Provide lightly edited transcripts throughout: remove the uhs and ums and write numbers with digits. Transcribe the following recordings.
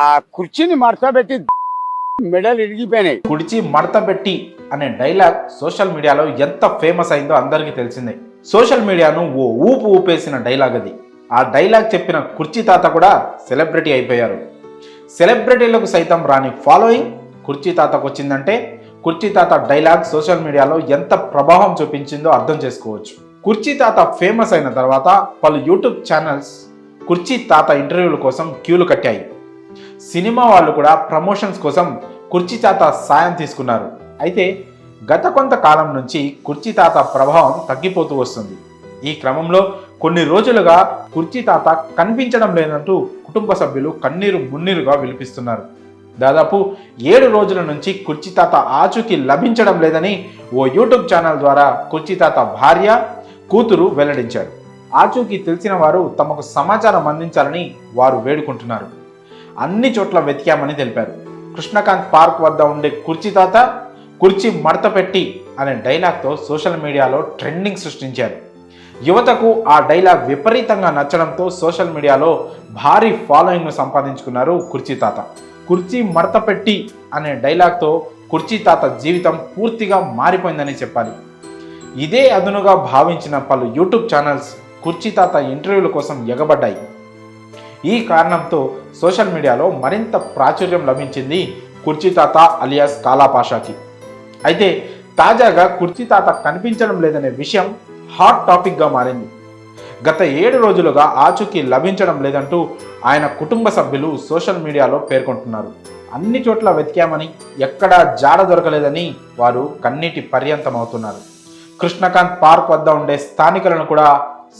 ఆ కుర్చీని మడతబెట్టి మెడలు ఇరిగిపోయినాయి. కుడిచి మడతబెట్టి అనే డైలాగ్ సోషల్ మీడియాలో ఎంత ఫేమస్ అయిందో అందరికీ తెలిసిందే. సోషల్ మీడియాను ఓ ఊపు ఊపేసిన డైలాగ్ అది. ఆ డైలాగ్ చెప్పిన కుర్చీ తాత కూడా సెలబ్రిటీ అయిపోయారు. సెలబ్రిటీలకు సైతం రాని ఫాలోయింగ్ కుర్చీ తాతకు వచ్చిందంటే కుర్చీ తాత డైలాగ్ సోషల్ మీడియాలో ఎంత ప్రభావం చూపించిందో అర్థం చేసుకోవచ్చు. కుర్చీ తాత ఫేమస్ అయిన తర్వాత పలు యూట్యూబ్ ఛానల్స్ కుర్చీ తాత ఇంటర్వ్యూల కోసం క్యూలు కట్టాయి. సినిమా వాళ్ళు కూడా ప్రమోషన్స్ కోసం కుర్చీ తాత సాయం తీసుకున్నారు. అయితే గత కొంతకాలం నుంచి కుర్చీ తాత ప్రభావం తగ్గిపోతూ వస్తుంది. ఈ క్రమంలో కొన్ని రోజులుగా కుర్చీ తాత కనిపించడం లేదంటూ కుటుంబ సభ్యులు కన్నీరు మున్నీరుగా విలిపిస్తున్నారు. దాదాపు 7 రోజుల నుంచి కుర్చీ తాత ఆచూకీ లభించడం లేదని ఓ యూట్యూబ్ ఛానల్ ద్వారా కుర్చీ తాత భార్య, కూతురు వెల్లడించారు. ఆచూకీ తెలిసిన వారు తమకు సమాచారం అందించాలని వారు వేడుకుంటున్నారు. అన్ని చోట్ల వెతికామని తెలిపారు. కృష్ణకాంత్ పార్క్ వద్ద ఉండే కుర్చీ తాత కుర్చీ మడతపెట్టి అనే డైలాగ్తో సోషల్ మీడియాలో ట్రెండింగ్ సృష్టించారు. యువతకు ఆ డైలాగ్ విపరీతంగా నచ్చడంతో సోషల్ మీడియాలో భారీ ఫాలోయింగ్ను సంపాదించుకున్నారు కుర్చీ తాత. కుర్చీ మడతపెట్టి అనే డైలాగ్తో కుర్చీ తాత జీవితం పూర్తిగా మారిపోయిందని చెప్పాలి. ఇదే అదునుగా భావించిన పలు యూట్యూబ్ ఛానల్స్ కుర్చీ తాత ఇంటర్వ్యూల కోసం ఎగబడ్డాయి. ఈ కారణంతో సోషల్ మీడియాలో మరింత ప్రాచుర్యం లభించింది కుర్చీ తాత అలియాస్ కాలాపాషాకి. అయితే తాజాగా కుర్చీ తాత కనిపించడం లేదనే విషయం హాట్ టాపిక్గా మారింది. గత 7 రోజులుగా ఆచూకీ లభించడం లేదంటూ ఆయన కుటుంబ సభ్యులు సోషల్ మీడియాలో పేర్కొంటున్నారు. అన్ని చోట్ల వెతికామని ఎక్కడా జాడ దొరకలేదని వారు కన్నీటి పర్యంతమవుతున్నారు. కృష్ణకాంత్ పార్క్ వద్ద ఉండే స్థానికులను కూడా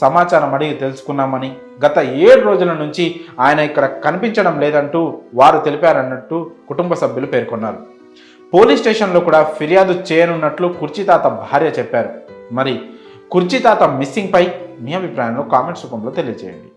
సమాచారం అడిగి తెలుసుకున్నామని, గత 7 రోజుల నుంచి ఆయన ఇక్కడ కనిపించడం లేదంటూ వారు తెలిపారన్నట్టు కుటుంబ సభ్యులు పేర్కొన్నారు. పోలీస్ స్టేషన్లో కూడా ఫిర్యాదు చేయనున్నట్లు కుర్చీ తాత భార్య చెప్పారు. మరి కుర్చీ తాత మిస్సింగ్ పై మీ అభిప్రాయంలో కామెంట్స్ రూపంలో తెలియజేయండి.